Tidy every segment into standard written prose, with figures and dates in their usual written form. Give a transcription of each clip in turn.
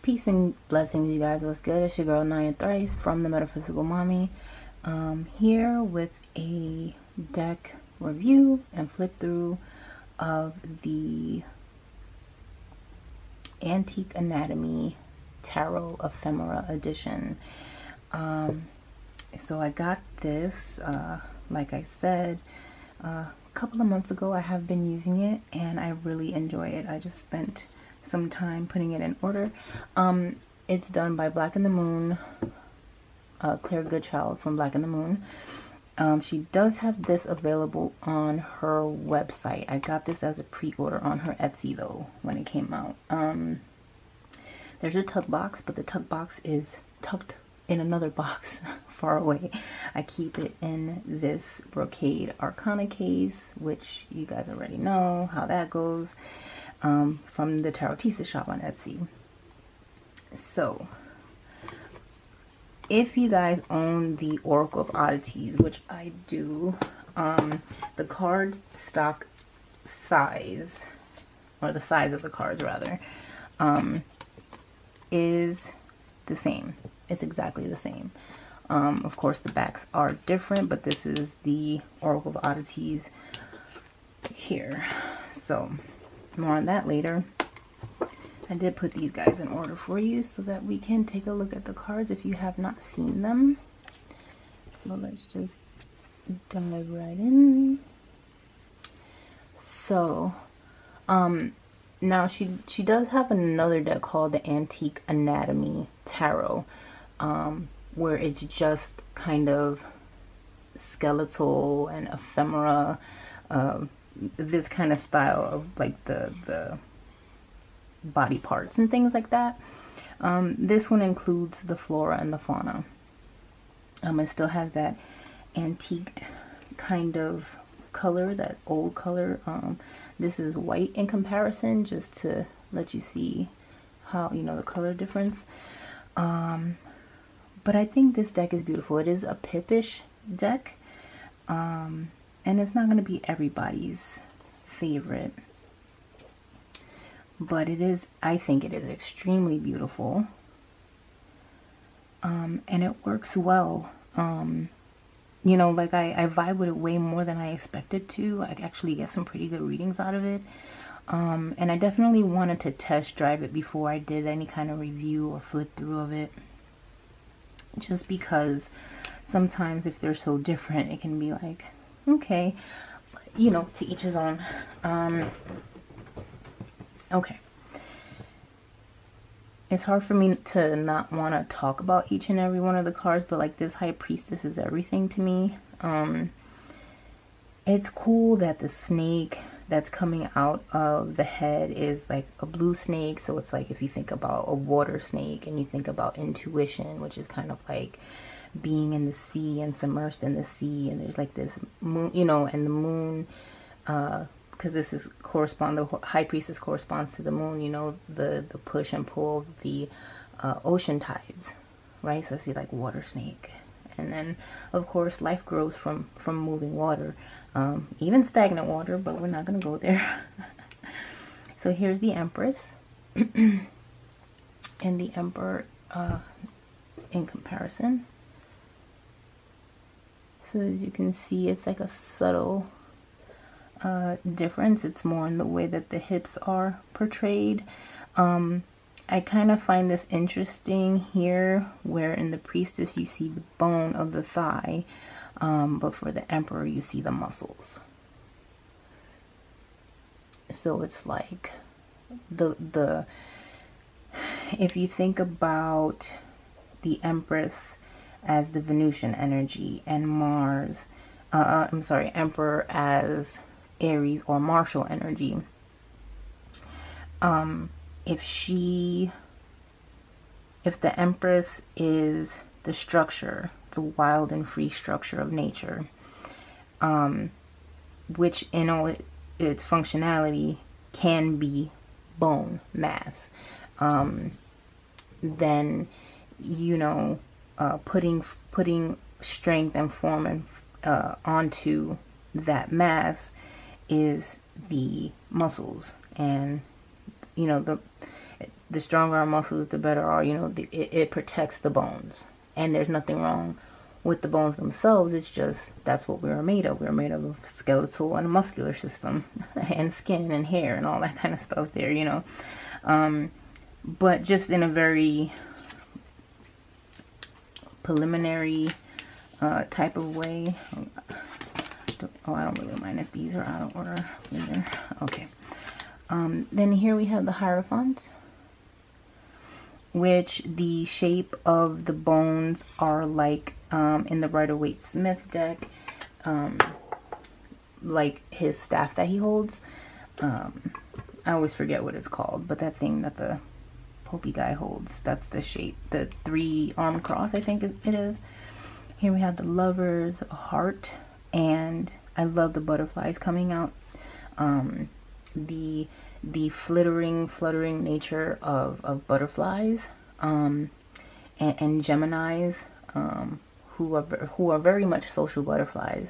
Peace and blessings, you guys. What's good? It's your girl Naya Thryce from the Metaphysical Mommy, here with a deck review and flip through of the Antique Anatomy Tarot Ephemera edition. So I got this, like I said, a couple of months ago. I have been using it and I really enjoy it. I just spent some time putting it in order. It's done by Black in the Moon, Claire Goodchild from Black in the Moon. She does have this available on her website. I got this as a pre-order on her Etsy though when it came out. There's a tuck box, but the tuck box is tucked in another box far away. I keep it in this brocade arcana case, which you guys already know how that goes, from the Tarotista shop on Etsy. So if you guys own the Oracle of Oddities, which I do, the card stock size, or the size of the cards rather, is the same. It's exactly the same. Of course the backs are different, but this is the Oracle of Oddities here. So more on that later. I did put these guys in order for you so that we can take a look at the cards if you have not seen them. Well, let's just dive right in. So now she does have another deck called the Antique Anatomy Tarot, where it's just kind of skeletal and ephemera, this kind of style of like the body parts and things like that. This one includes the flora and the fauna. It still has that antique kind of color, that old color. This is white in comparison, just to let you see how, you know, the color difference. But I think this deck is beautiful. It is a pippish deck, and it's not going to be everybody's favorite, but it is, I think it is extremely beautiful, and it works well. You know, like I vibe with it way more than I expected to. I actually get some pretty good readings out of it, and I definitely wanted to test drive it before I did any kind of review or flip through of it, just because sometimes if they're so different it can be like, okay, you know, to each his own. Okay, it's hard for me to not want to talk about each and every one of the cards, but like this High Priestess is everything to me. It's cool that the snake that's coming out of the head is like a blue snake, so it's like if you think about a water snake and you think about intuition, which is kind of like being in the sea and submersed in the sea, and there's like this moon, you know, and the moon, because this is the High Priestess corresponds to the moon, you know, the push and pull of the ocean tides, right? So I see like water snake, and then of course life grows from moving water, even stagnant water, but we're not gonna go there. So here's the Empress and the Emperor in comparison. So as you can see, it's like a subtle difference. It's more in the way that the hips are portrayed. I kind of find this interesting here, where in the Priestess you see the bone of the thigh, but for the Emperor you see the muscles. So it's like the if you think about the Empress as the Venusian energy and Mars, I'm sorry, Emperor as Aries or martial energy, if the Empress is the structure, the wild and free structure of nature, which in all its functionality can be bone mass, then, you know, putting strength and form and onto that mass is the muscles. And you know, the stronger our muscles, the better our, you know, it protects the bones. And there's nothing wrong with the bones themselves. It's just that's what we're made of. We're made of a skeletal and a muscular system and skin and hair and all that kind of stuff there, you know. But just in a very preliminary type of way. Oh, I don't really mind if these are out of order either. Okay. Then here we have the Hierophant, which the shape of the bones are like in the Rider-Waite-Smith deck, like his staff that he holds. I always forget what it's called, but that thing that the Popey guy holds, that's the shape. The 3-armed cross, I think it is. Here we have the Lover's heart, and I love the butterflies coming out. The fluttering nature of butterflies, and Geminis, who are very much social butterflies,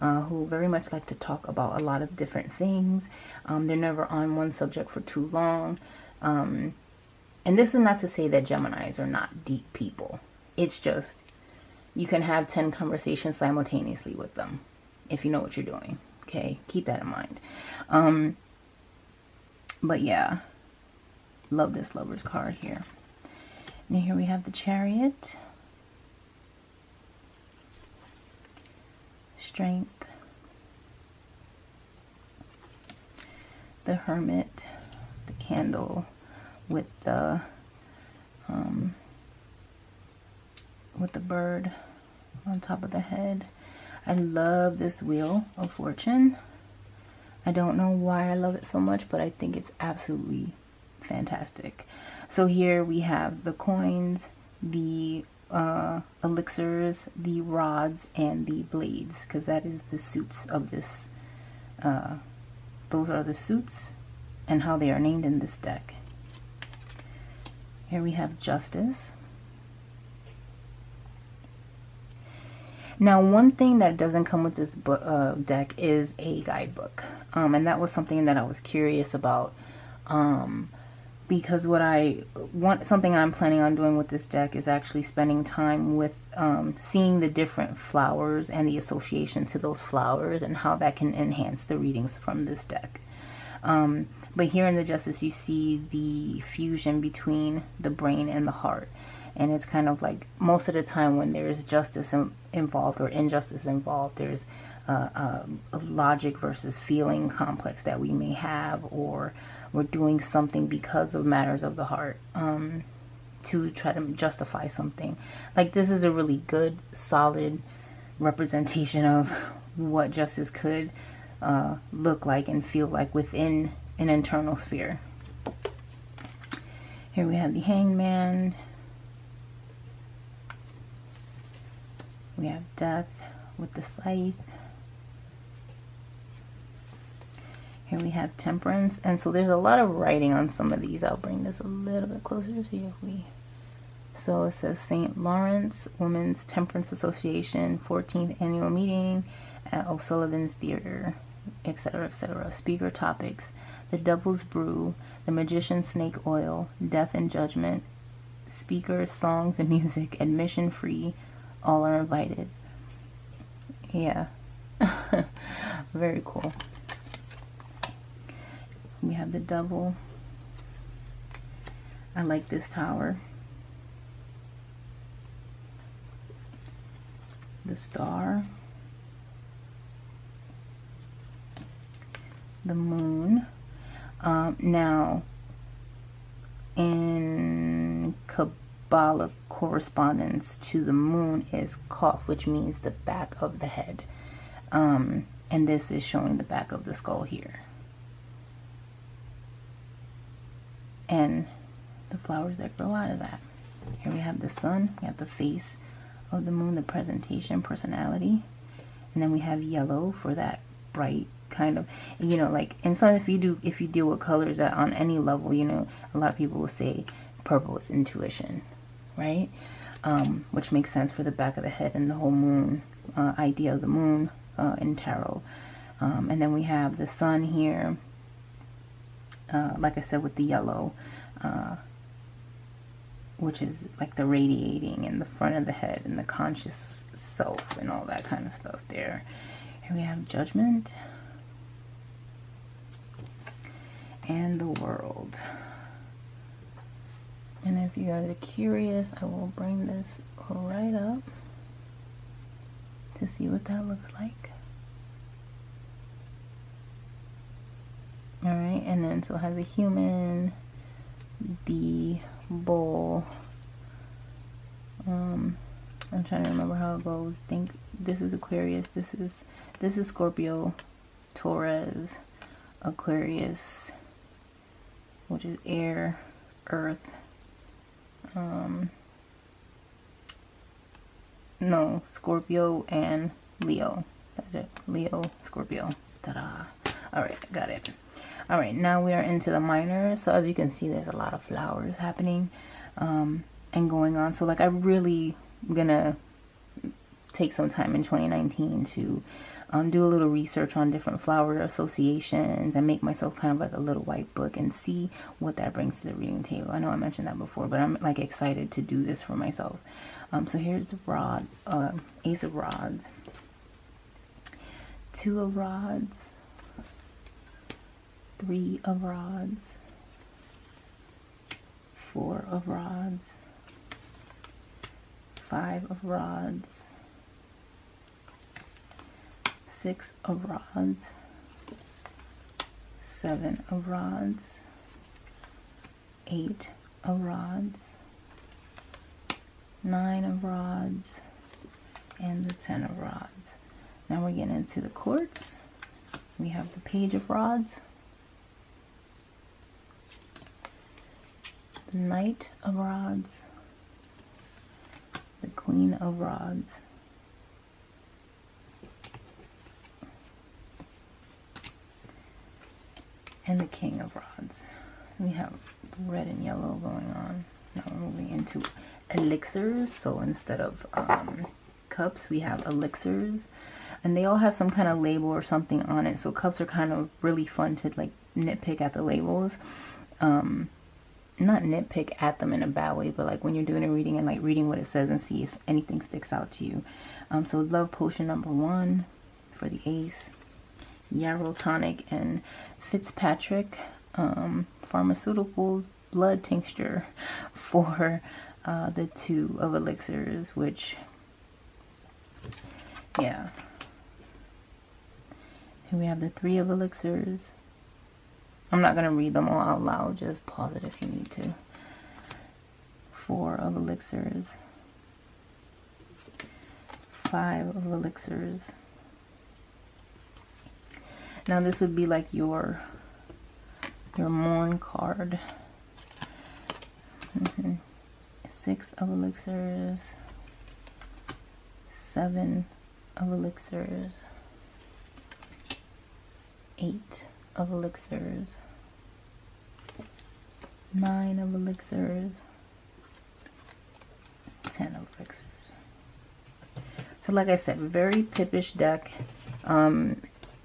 who very much like to talk about a lot of different things. They're never on one subject for too long. And this is not to say that Geminis are not deep people. It's just you can have 10 conversations simultaneously with them if you know what you're doing. Okay, keep that in mind. But yeah, love this Lover's card here. And here we have the Chariot, Strength, the Hermit, the Candle with the bird on top of the head. I love this Wheel of Fortune. I don't know why I love it so much, but I think it's absolutely fantastic. So here we have the coins, the elixirs, the rods, and the blades, because that is the suits of this. Those are the suits and how they are named in this deck. Here we have Justice. Now, one thing that doesn't come with this deck is a guidebook. And that was something that I was curious about. Because something I'm planning on doing with this deck is actually spending time with seeing the different flowers and the association to those flowers and how that can enhance the readings from this deck. But here in the Justice, you see the fusion between the brain and the heart. And it's kind of like most of the time when there's justice involved or injustice involved, there's a logic versus feeling complex that we may have, or we're doing something because of matters of the heart to try to justify something. Like, this is a really good, solid representation of what justice could look like and feel like within an internal sphere. Here we have the Hangman. We have Death with the Scythe. Here we have Temperance. And so there's a lot of writing on some of these. I'll bring this a little bit closer to see if we... So it says St. Lawrence Women's Temperance Association 14th Annual Meeting at O'Sullivan's Theater, etc., etc. Speaker topics: the Devil's Brew, the Magician's Snake Oil, Death and Judgment. Speakers, songs, and music, admission free. All are invited. Yeah. Very cool. We have the Devil. I like this tower. The Star. The Moon. Now, in Kabbalah correspondence to the moon is Kaf, which means the back of the head. And this is showing the back of the skull here. And the flowers that grow out of that. Here we have the sun, we have the face of the moon, the presentation, personality. And then we have yellow for that bright kind of, you know, like, and so if you deal with colors that on any level, you know, a lot of people will say purple is intuition, right? Which makes sense for the back of the head and the whole moon idea of the moon in tarot. And then we have the sun here, like I said, with the yellow, which is like the radiating in the front of the head and the conscious self and all that kind of stuff there. And we have Judgment and the World. And if you guys are curious, I will bring this right up to see what that looks like. Alright, and then so it has a human, the bull. I'm trying to remember how it goes. Think this is Aquarius, this is Scorpio, Taurus, Aquarius, which is air, earth. No, Scorpio and Leo. That's it. Leo, Scorpio. Ta-da. Alright, got it. Alright, now we are into the minor. So as you can see, there's a lot of flowers happening and going on. So like, I really gonna take some time in 2019 to do a little research on different flower associations and make myself kind of like a little white book and see what that brings to the reading table. I know I mentioned that before, but I'm like excited to do this for myself. So here's the rod, Ace of Rods, 2 of Rods, 3 of Rods, 4 of Rods, 5 of Rods, 6 of Rods, 7 of Rods, 8 of Rods, 9 of Rods, and the 10 of Rods. Now we're getting into the quartz. We have the Page of Rods, the Knight of Rods, the Queen of Rods, and the King of Rods. We have red and yellow going on. Now we're moving into elixirs. So instead of cups, we have elixirs, and they all have some kind of label or something on it. So cups are kind of really fun to like nitpick at the labels. Not nitpick at them in a bad way, but like when you're doing a reading and like reading what it says and see if anything sticks out to you. So love potion number 1 for the ace, yarrow tonic and Fitzpatrick pharmaceuticals blood tincture for the 2 of elixirs, which, yeah. Here we have the 3 of elixirs. I'm not going to read them all out loud, just pause it if you need to. 4 of elixirs, 5 of elixirs. Now this would be like your mourn card. 6 of elixirs, 7 of elixirs, 8 of elixirs, 9 of elixirs, 10 of elixirs. So like I said, very pippish deck.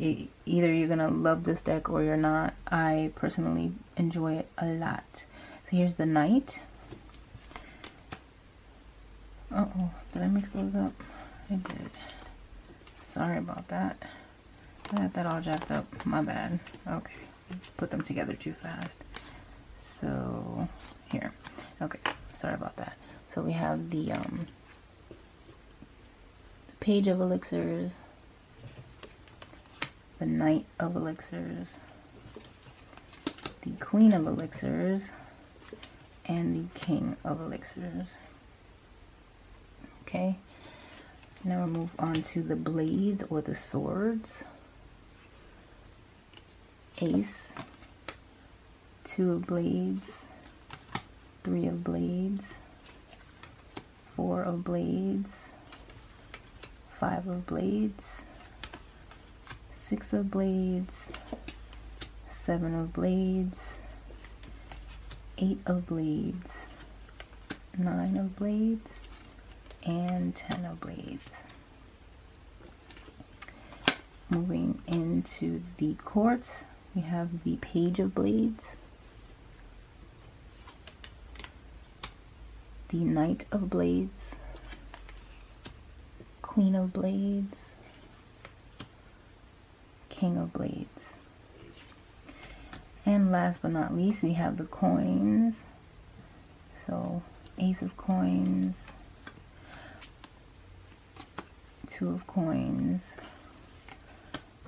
Either you're gonna love this deck or you're not. I personally enjoy it a lot. So here's the Knight. Uh-oh, did I mix those up? I did. Sorry about that. I had that all jacked up. My bad. Okay, put them together too fast. So here. Okay, sorry about that. So we have the Page of Elixirs, the Knight of Elixirs, the Queen of Elixirs, and the King of Elixirs. Okay, now we'll move on to the blades or the swords. Ace, 2 of blades, 3 of blades, 4 of blades, 5 of blades, 6 of blades, 7 of blades, 8 of blades, 9 of blades, and 10 of blades. Moving into the quartz, we have the Page of Blades, the Knight of Blades, Queen of Blades, King of Blades. And last but not least, we have the coins. So Ace of Coins, Two of Coins,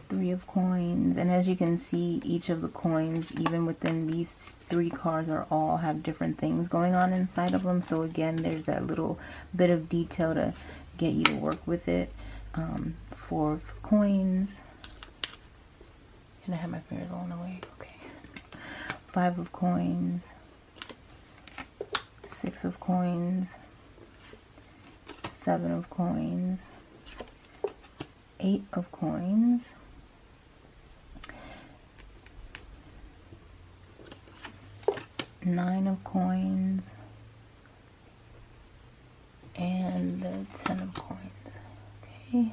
Three of Coins. And as you can see, each of the coins, even within these 3 cards, are all have different things going on inside of them. So again, there's that little bit of detail to get you to work with it. 4 of Coins. And I have my fingers all in the way. Okay. 5 of Coins. 6 of Coins. 7 of Coins. 8 of Coins. 9 of Coins. And the 10 of Coins. Okay.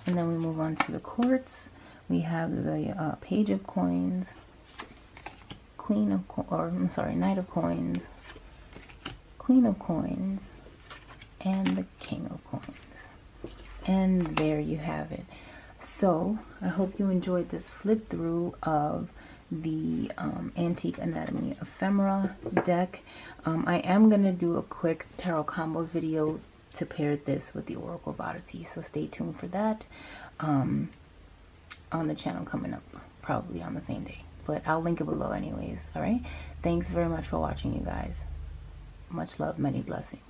And then we move on to the courts. We have the Page of Coins, Queen of Knight of Coins, Queen of Coins, and the King of Coins. And there you have it. So I hope you enjoyed this flip through of the Antique Anatomy Ephemera deck. I am going to do a quick tarot combos video to pair this with the Oracle of Oddity, so stay tuned for that on the channel coming up, probably on the same day, but I'll link it below anyways. All right, thanks very much for watching, you guys. Much love, many blessings.